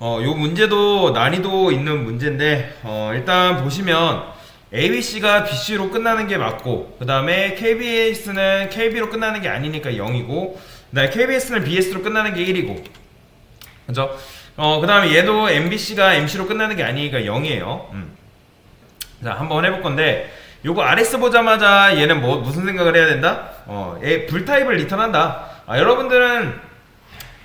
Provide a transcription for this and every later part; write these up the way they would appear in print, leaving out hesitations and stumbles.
요 문제도 난이도 있는 문제인데, 일단 보시면 ABC가 BC로 끝나는 게 맞고, 그 다음에 KBS는 KB로 끝나는 게 아니니까 0이고, 그 다음에 KBS는 BS로 끝나는 게 1이고, 그죠? 그 다음에 얘도 MBC가 MC로 끝나는 게 아니니까 0이에요. 자, 한번 해볼 건데, 요거 RS 보자마자 얘는 무슨 생각을 해야 된다? 얘 불타입을 리턴한다. 여러분들은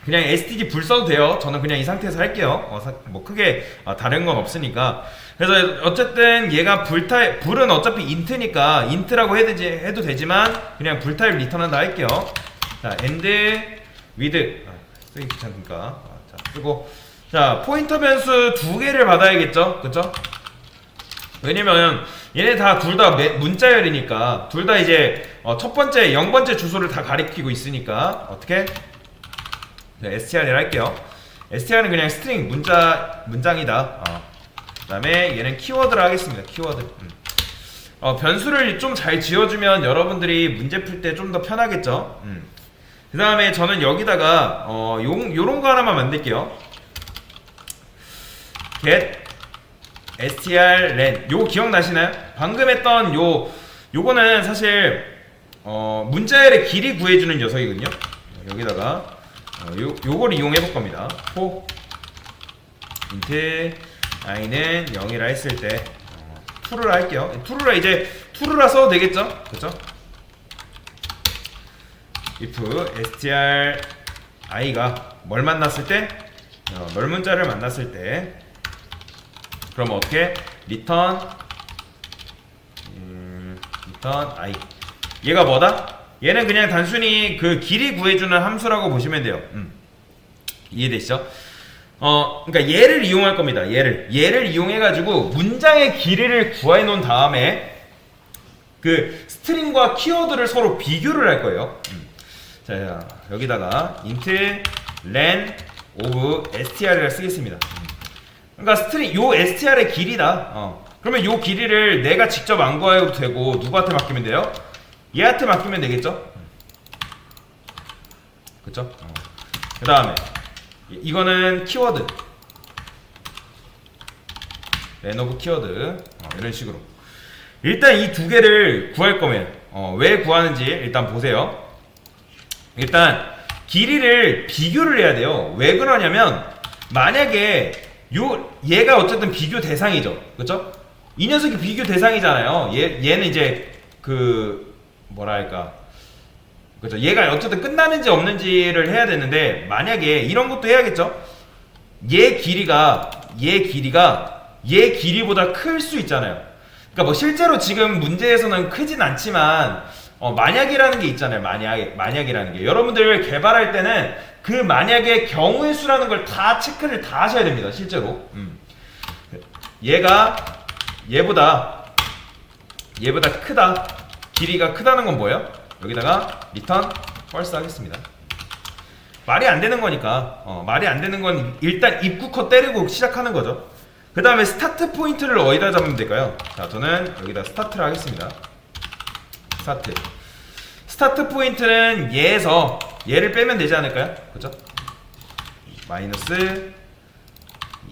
그냥 STG 불 써도 돼요. 저는 그냥 이 상태에서 할게요. 뭐 크게 다른 건 없으니까. 그래서 어쨌든 얘가 불은 어차피 인트니까 인트라고 해도 되지만 그냥 불타입 리턴한다 할게요. 자, and with 쓰기 귀찮으니까 자, 쓰고, 자, 포인터 변수 두 개를 받아야겠죠. 그쵸? 왜냐면 얘네 다 둘 다 문자열이니까 둘 다 이제 첫 번째 0번째 주소를 다 가리키고 있으니까 어떻게? 네, str이라 할게요. str은 그냥 스트링 문장이다. 그 다음에 얘는 키워드라 하겠습니다. 키워드. 변수를 좀 잘 지어주면 여러분들이 문제 풀 때 좀 더 편하겠죠. 그 다음에 저는 여기다가 요런 거 하나만 만들게요. get strlen 요거 기억나시나요? 방금 했던 요거는 사실 문자열의 길이 구해주는 녀석이거든요. 여기다가 요걸 이용해 볼 겁니다. for int i는 0이라 했을 때 true라 할게요. true라 이제 true라 써도 되겠죠? 그쵸? if str i가 뭘 만났을 때? 넓은 자를 만났을 때 그럼 어떻게? return i 얘가 뭐다? 얘는 그냥 단순히 그 길이 구해주는 함수라고 보시면 돼요. 이해되시죠? 그러니까 얘를 이용할 겁니다. 얘를 이용해가지고 문장의 길이를 구해 놓은 다음에 그 스트링과 키워드를 서로 비교를 할 거예요. 자, 여기다가 int len of str을 쓰겠습니다. 그러니까 스트링 요 str의 길이다. 그러면 요 길이를 내가 직접 안 구해도 되고 누구한테 맡기면 돼요? 얘한테 맡기면 되겠죠? 그쵸? 그 다음에 이거는 키워드 len of 키워드 이런 식으로 일단 이 두 개를 구할 거면 왜 구하는지 일단 보세요. 일단 길이를 비교를 해야 돼요. 왜 그러냐면 만약에 얘가 어쨌든 비교 대상이죠. 그쵸? 이 녀석이 비교 대상이잖아요. 얘는 이제 뭐랄까, 그죠? 얘가 어쨌든 끝나는지 없는지를 해야 되는데 만약에 이런 것도 해야겠죠? 얘 길이가 얘 길이보다 클 수 있잖아요. 그러니까 뭐 실제로 지금 문제에서는 크진 않지만 만약이라는 게 있잖아요. 만약이라는 게 여러분들 개발할 때는 그 만약의 경우의 수라는 걸 다 체크를 다 하셔야 됩니다. 실제로 얘가 얘보다 크다, 길이가 크다는 건 뭐예요? 여기다가 return false 하겠습니다. 말이 안 되는 거니까 말이 안 되는 건 일단 입구컷 때리고 시작하는 거죠. 그 다음에 스타트 포인트를 어디다 잡으면 될까요? 자, 저는 여기다 스타트를 하겠습니다. 스타트 포인트는 얘를 빼면 되지 않을까요? 그죠? 마이너스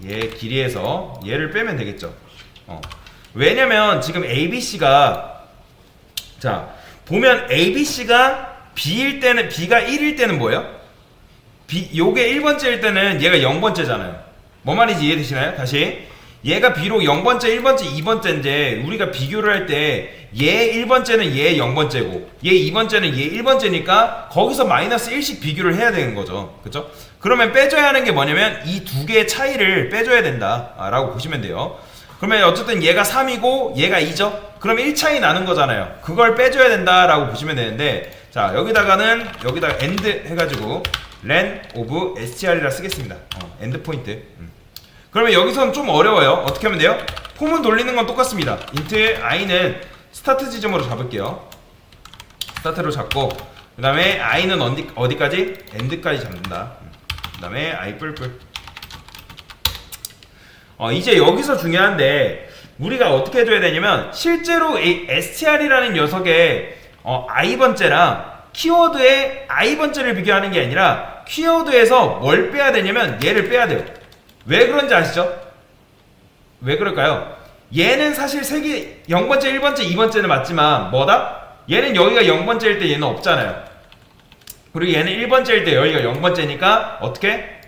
얘 길이에서 얘를 빼면 되겠죠. 왜냐면 지금 ABC가 자 보면 ABC가 B일 때는 B가 1일 때는 뭐예요? 요게 1번째일 때는 얘가 0번째잖아요. 뭐 말인지 이해되시나요? 다시 얘가 비록 0번째, 1번째, 2번째인데 우리가 비교를 할 때 얘 1번째는 얘 0번째고 얘 2번째는 얘 1번째니까 거기서 마이너스 1씩 비교를 해야 되는 거죠. 그쵸? 그러면 빼줘야 하는 게 뭐냐면 이 두 개의 차이를 빼줘야 된다 라고 보시면 돼요. 그러면 어쨌든 얘가 3이고 얘가 2죠? 그러면 1 차이 나는 거잖아요. 그걸 빼줘야 된다라고 보시면 되는데 자 여기다가 end 해가지고 len of str이라 쓰겠습니다. end 포인트. 그러면 여기서는 좀 어려워요. 어떻게 하면 돼요? 폼은 돌리는 건 똑같습니다. int i는 스타트 지점으로 잡을게요. 스타트로 잡고 그 다음에 i는 어디까지? end까지 잡는다. 그 다음에 i 뿔뿔. 이제 여기서 중요한데 우리가 어떻게 해줘야 되냐면 실제로 str이라는 녀석의 i번째랑 키워드의 i번째를 비교하는 게 아니라 키워드에서 뭘 빼야 되냐면 얘를 빼야 돼요. 왜 그런지 아시죠? 왜 그럴까요? 얘는 사실 0번째, 1번째, 2번째는 맞지만 뭐다? 얘는 여기가 0번째일 때 얘는 없잖아요. 그리고 얘는 1번째일 때 여기가 0번째니까 어떻게?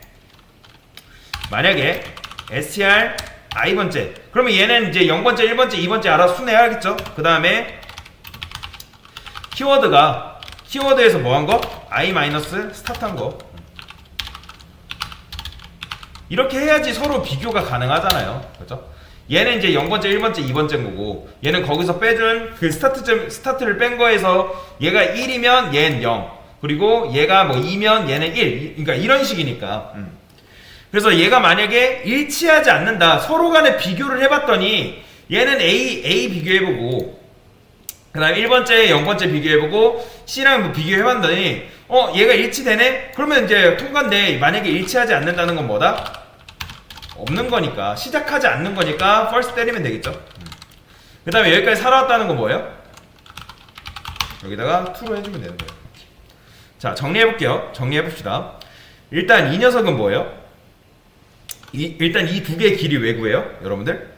만약에 str i번째 그러면 얘는 이제 0번째, 1번째, 2번째 알아서 순회해야겠죠? 그 다음에 키워드에서 뭐 한 거? i 스타트 한 거. 이렇게 해야지 서로 비교가 가능하잖아요. 그렇죠? 얘는 이제 0번째, 1번째, 2번째인 거고 얘는 거기서 빼준 그 스타트를 뺀 거에서 얘가 1이면 얘는 0 그리고 얘가 뭐 2면 얘는 1 그러니까 이런 식이니까 그래서 얘가 만약에 일치하지 않는다 서로 간에 비교를 해봤더니 얘는 A 비교해보고 그 다음에 1번째, 0번째 비교해보고 C랑 뭐 비교해봤더니 얘가 일치되네? 그러면 이제 통과인데 만약에 일치하지 않는다는 건 뭐다? 없는 거니까 시작하지 않는 거니까 first 때리면 되겠죠. 그 다음에 여기까지 살아왔다는 건 뭐예요? 여기다가 2로 해주면 되는 거예요. 자 정리해볼게요. 정리해봅시다. 일단 이 녀석은 뭐예요? 일단 이 두 개의 길이 왜 구해요? 여러분들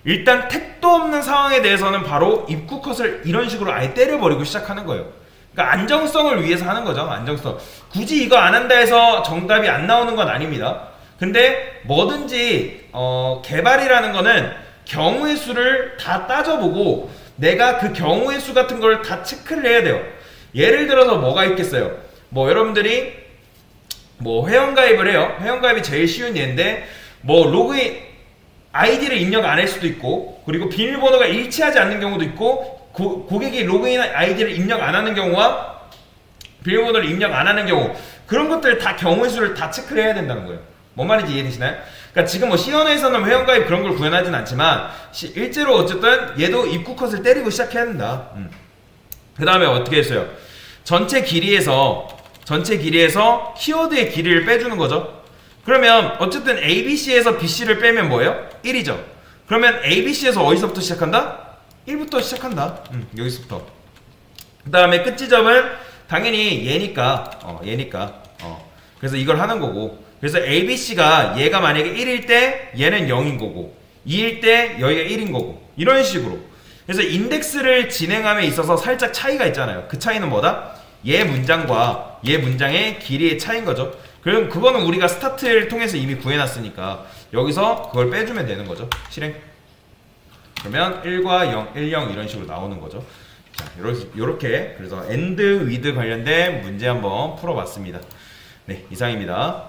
일단 택도 없는 상황에 대해서는 바로 입구 컷을 이런 식으로 아예 때려버리고 시작하는 거예요. 그러니까 안정성을 위해서 하는 거죠. 안정성. 굳이 이거 안 한다 해서 정답이 안 나오는 건 아닙니다. 근데 뭐든지 개발이라는 거는 경우의 수를 다 따져보고 내가 그 경우의 수 같은 걸 다 체크를 해야 돼요. 예를 들어서 뭐가 있겠어요? 뭐 여러분들이 뭐 회원가입을 해요. 회원가입이 제일 쉬운 예인데 뭐 로그인 아이디를 입력 안 할 수도 있고 그리고 비밀번호가 일치하지 않는 경우도 있고 고객이 로그인 아이디를 입력 안 하는 경우와 비밀번호를 입력 안 하는 경우 그런 것들 다 경우의 수를 다 체크를 해야 된다는 거예요. 뭔 말인지 이해되시나요? 그러니까 지금 뭐 시연에서는 회원가입 그런 걸 구현하진 않지만 일제로 어쨌든 얘도 입구 컷을 때리고 시작해야 된다. 그 다음에 어떻게 했어요? 전체 길이에서 키워드의 길이를 빼주는 거죠. 그러면 어쨌든 ABC에서 BC를 빼면 뭐예요? 1이죠. 그러면 ABC에서 어디서부터 시작한다? 1부터 시작한다. 여기서부터. 그 다음에 끝 지점은 당연히 얘니까 그래서 이걸 하는 거고 그래서 ABC가 얘가 만약에 1일 때 얘는 0인 거고 2일 때 여기가 1인 거고 이런 식으로 그래서 인덱스를 진행함에 있어서 살짝 차이가 있잖아요. 그 차이는 뭐다? 얘 문장과 얘 문장의 길이의 차이인 거죠. 그럼 그거는 우리가 스타트를 통해서 이미 구해놨으니까 여기서 그걸 빼주면 되는 거죠. 실행. 그러면 1과 0, 1, 0 이런 식으로 나오는 거죠. 자, 요렇게 그래서 AND, WITH 관련된 문제 한번 풀어봤습니다. 네, 이상입니다.